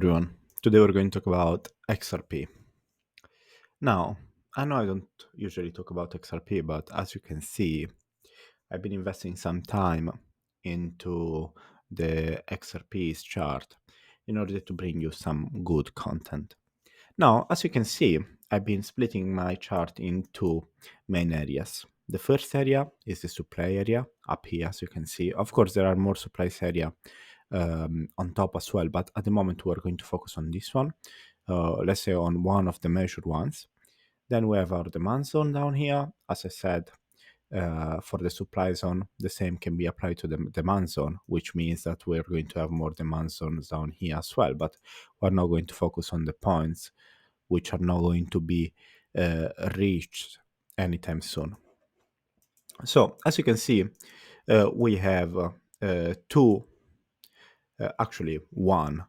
Everyone. Today we're going to talk about XRP. Now, I know I don't usually talk about XRP, but as you can see, I've been investing some time into the XRP's chart in order to bring you some good content. Now, as you can see, I've been splitting my chart into main areas. The first area is the supply area up here, as you can see. Of course, there are more supplies area on top as well, but at the moment we're going to focus on this one. Let's say on one of the measured ones. Then we have our demand zone down here. As I said, for the supply zone, the same can be applied to the demand zone, which means that we're going to have more demand zones down here as well. But we're not going to focus on the points which are not going to be reached anytime soon. So as you can see, we have actually one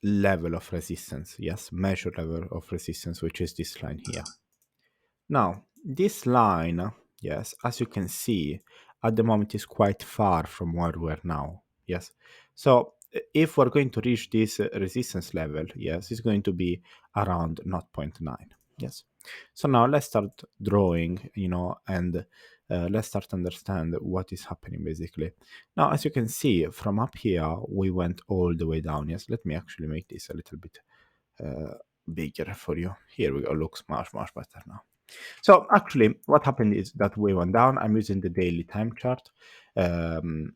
level of resistance, yes, measured level of resistance, which is this line here. Now, this line, yes, as you can see, at the moment is quite far from where we are now, yes. So if we're going to reach this resistance level, yes, it's going to be around 0.9, yes. So now let's start drawing, and let's start understand what is happening basically. Now, as you can see from up here, we went all the way down. Yes, let me actually make this a little bit bigger for you. Here we go. Looks much better now. So actually, what happened is that we went down. I'm using the daily time chart. So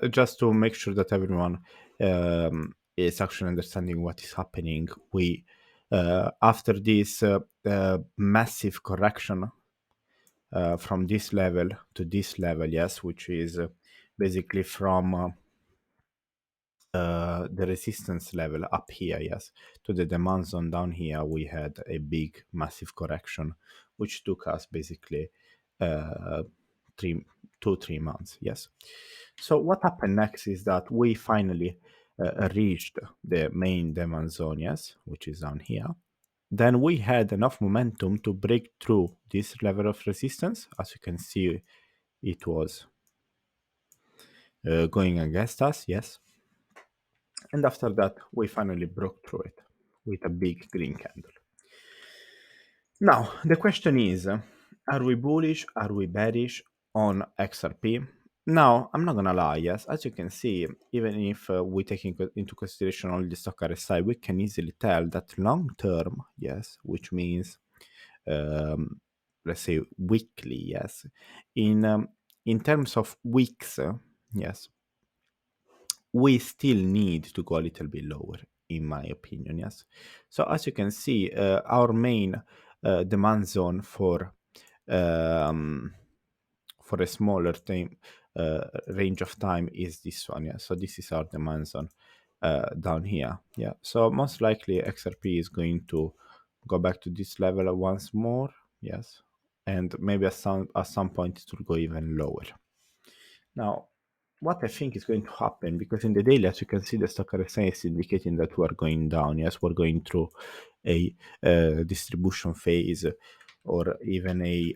just to make sure that everyone is actually understanding what is happening, we after this massive correction from this level to this level, yes, which is basically from the resistance level up here, yes, to the demand zone down here, we had a big massive correction which took us basically 3 months, yes. So what happened next is that we finally reached the main demand zone, yes, which is down here. Then we had enough momentum to break through this level of resistance. As you can see, it was going against us, yes. And after that, we finally broke through it with a big green candle. Now, the question is, are we bullish? Are we bearish on XRP? Now, I'm not gonna lie, yes, as you can see, even if we take into consideration only the stock RSI, we can easily tell that long term, yes, which means, let's say weekly, yes, in terms of weeks, yes, we still need to go a little bit lower, in my opinion, yes. So as you can see, our main demand zone for a smaller time range of time is this one, yeah. So this is our demand zone down here, yeah. So most likely XRP is going to go back to this level once more, yes, and maybe at some point it will go even lower. Now, what I think is going to happen, because in the daily, as you can see, the stock RSI is indicating that we are going down. Yes, we're going through a distribution phase or even a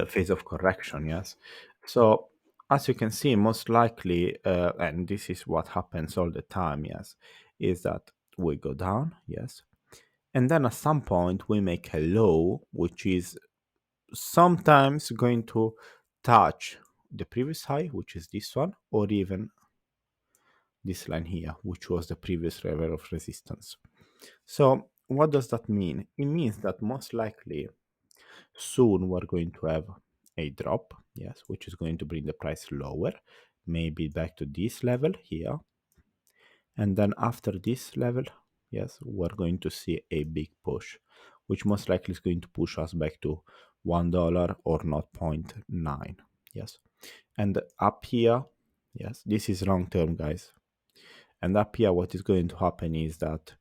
phase of correction. Yes, so as you can see, most likely, and this is what happens all the time. Yes, is that we go down. Yes, and then at some point we make a low, which is sometimes going to touch the previous high, which is this one, or even this line here, which was the previous level of resistance. So what does that mean? It means that most likely soon we're going to have a drop, yes, which is going to bring the price lower, maybe back to this level here. And then after this level, yes, we're going to see a big push, which most likely is going to push us back to $1 or 0.9. Yes. And up here, yes, this is long term, guys. And up here, what is going to happen is that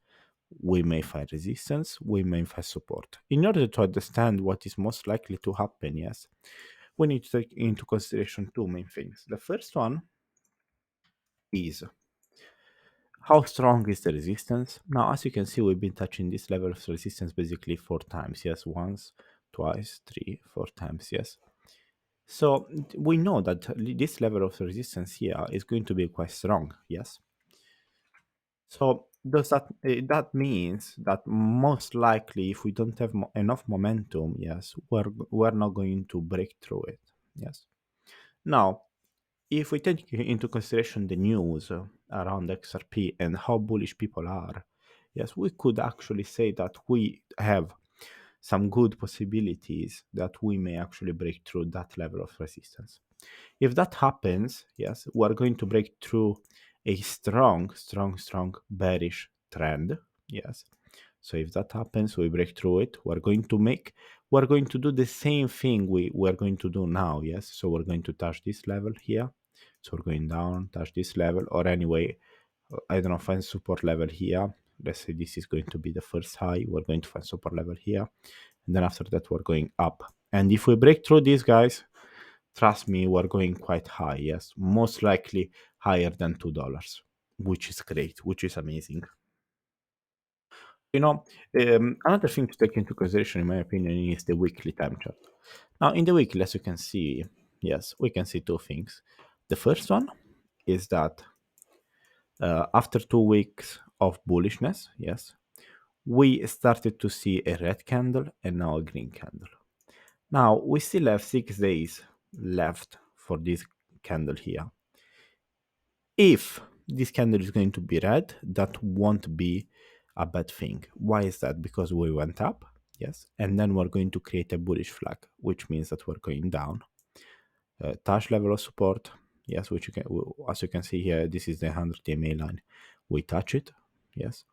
we may find resistance, we may find support. In order to understand what is most likely to happen, yes, we need to take into consideration two main things. The first one is how strong is the resistance? Now, as you can see, we've been touching this level of resistance basically 4 times. Yes, once, twice, 3, 4 times. Yes. So we know that this level of resistance here is going to be quite strong, yes? So does that means that most likely if we don't have enough momentum, yes, we're not going to break through it, yes? Now, if we take into consideration the news around XRP and how bullish people are, yes, we could actually say that we have some good possibilities that we may actually break through that level of resistance. If that happens, yes, we're going to break through a strong bearish trend. Yes. So if that happens, we break through it. We're going to do the same thing we're going to do now. Yes. So we're going to touch this level here. So we're going down, touch this level, or anyway, I don't know, find support level here. Let's say this is going to be the first high. We're going to find support level here. And then after that, we're going up. And if we break through these guys, trust me, we're going quite high. Yes, most likely higher than $2, which is great, which is amazing. You know, another thing to take into consideration, in my opinion, is the weekly time chart. Now, in the weekly, as you can see, yes, we can see two things. The first one is that after 2 weeks of bullishness, yes, we started to see a red candle and now a green candle. Now, we still have 6 days left for this candle here. If this candle is going to be red, that won't be a bad thing. Why is that? Because we went up, yes, and then we're going to create a bullish flag, which means that we're going down. Touch level of support, yes, which you can, as you can see here, this is the 100 EMA line. We touch it, yes.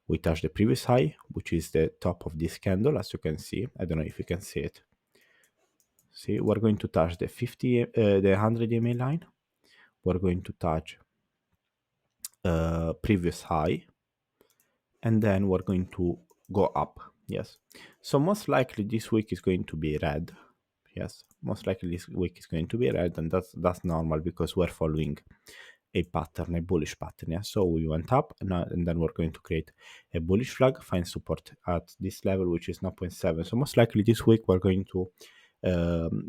We touch the previous high, which is the top of this candle, as you can see. I don't know if you can see it. See, we're going to touch the 100 EMA line. We're going to touch previous high, and then we're going to go up. Yes, so most likely this week is going to be red. Yes, most likely this week is going to be red, and that's normal because we're following a pattern, a bullish pattern. Yeah, so we went up, and then we're going to create a bullish flag, find support at this level, which is 0.7. So most likely this week we're going to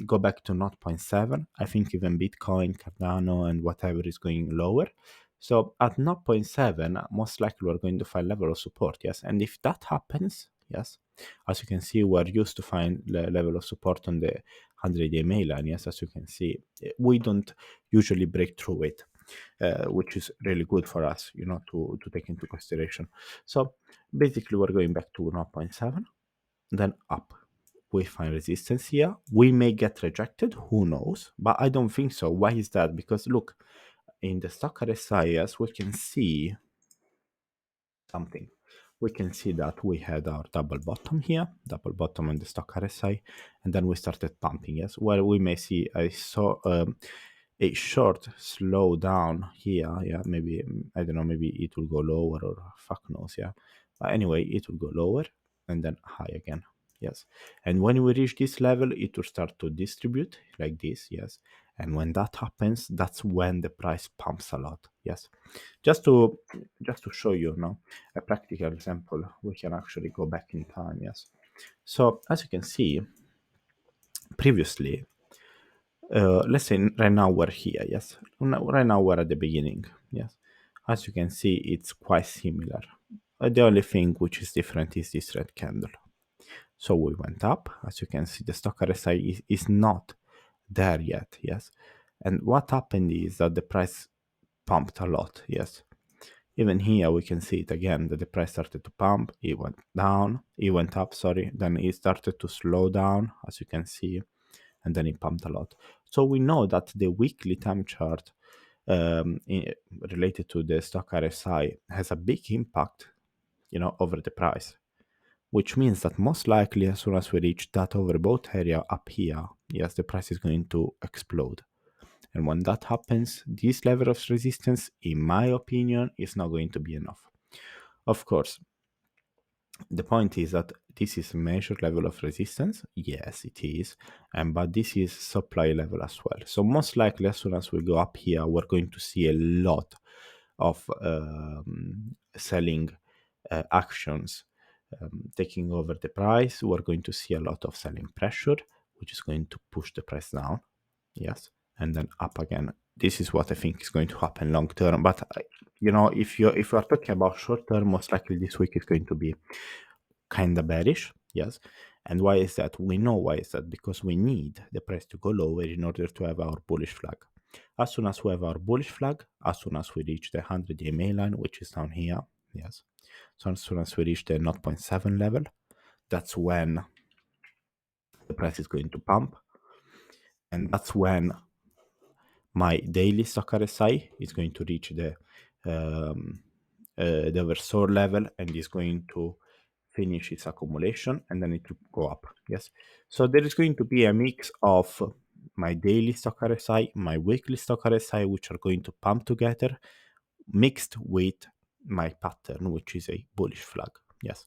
go back to 0.7. I think even Bitcoin, Cardano, and whatever is going lower. So at 0.7, most likely we're going to find level of support. Yes, and if that happens, yes, as you can see, we're used to find the level of support on the 100 EMA line. Yes, as you can see, we don't usually break through it. Which is really good for us, to take into consideration. So basically, we're going back to 0.7, then up. We find resistance here. We may get rejected, who knows? But I don't think so. Why is that? Because look, in the stock RSI, we can see something. We can see that we had our double bottom here, double bottom on the stock RSI, and then we started pumping. Yes, where we may see a short slowdown here. Yeah, maybe I don't know. Maybe it will go lower, or fuck knows. Yeah, but anyway, it will go lower and then high again. Yes, and when we reach this level, it will start to distribute like this. Yes, and when that happens, that's when the price pumps a lot. Yes, just to show you now a practical example, we can actually go back in time. Yes, so as you can see previously, let's say right now we're here. Yes, right now we're at the beginning. Yes, as you can see, it's quite similar. The only thing which is different is this red candle. So we went up. As you can see, the stock RSI is not there yet. Yes, and what happened is that the price pumped a lot. Yes, even here we can see it again, that the price started to pump. It went down, it went up, sorry, then it started to slow down, as you can see, and then it pumped a lot. So we know that the weekly time chart related to the stock RSI has a big impact, over the price, which means that most likely as soon as we reach that overbought area up here, yes, the price is going to explode. And when that happens, this level of resistance, in my opinion, is not going to be enough. Of course, the point is that this is a measured level of resistance. Yes, it is. But this is supply level as well. So most likely, as soon as we go up here, we're going to see a lot of selling actions taking over the price. We're going to see a lot of selling pressure, which is going to push the price down. yes, and then up again. This is what I think is going to happen long term. But you know, if you are talking about short term, most likely this week is going to be kind of bearish. Yes. And why is that? We know why is that, because we need the price to go lower in order to have our bullish flag. As soon as we have our bullish flag, as soon as we reach the 100 EMA line, which is down here, yes. So as soon as we reach the 0.7 level, that's when the price is going to pump. And that's when my daily stock RSI is going to reach the oversold level and is going to finish its accumulation, and then it will go up. Yes. So there is going to be a mix of my daily stock RSI, my weekly stock RSI, which are going to pump together, mixed with my pattern, which is a bullish flag. Yes.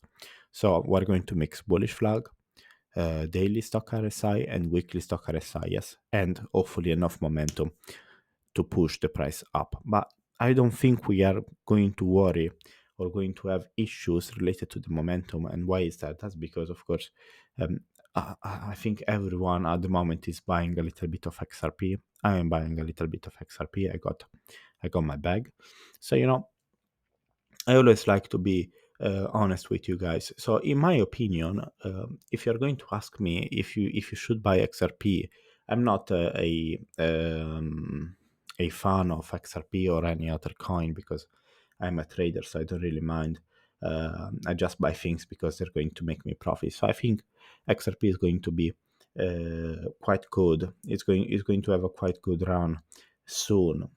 So we're going to mix bullish flag, daily stock RSI, and weekly stock RSI. Yes. And hopefully enough momentum to push the price up. But I don't think we are going to worry or going to have issues related to the momentum. And why is that? That's because, of course, I think everyone at the moment is buying a little bit of XRP. I am buying a little bit of XRP. I got my bag. So, you know, I always like to be honest with you guys. So, in my opinion, if you're going to ask me if you should buy XRP, I'm not a fan of XRP or any other coin because I'm a trader, so I don't really mind. I just buy things because they're going to make me profit. So I think XRP is going to be quite good. It's going to have a quite good run soon.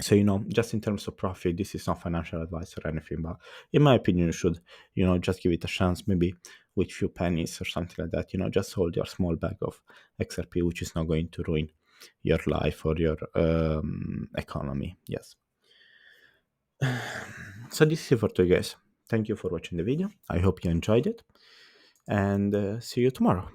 So, you know, just in terms of profit, this is not financial advice or anything, but in my opinion, you should, you know, just give it a chance, maybe with few pennies or something like that. You know, just hold your small bag of XRP, which is not going to ruin your life or your economy. Yes. So this is it for today, guys. Thank you for watching the video. I hope you enjoyed it, and see you tomorrow.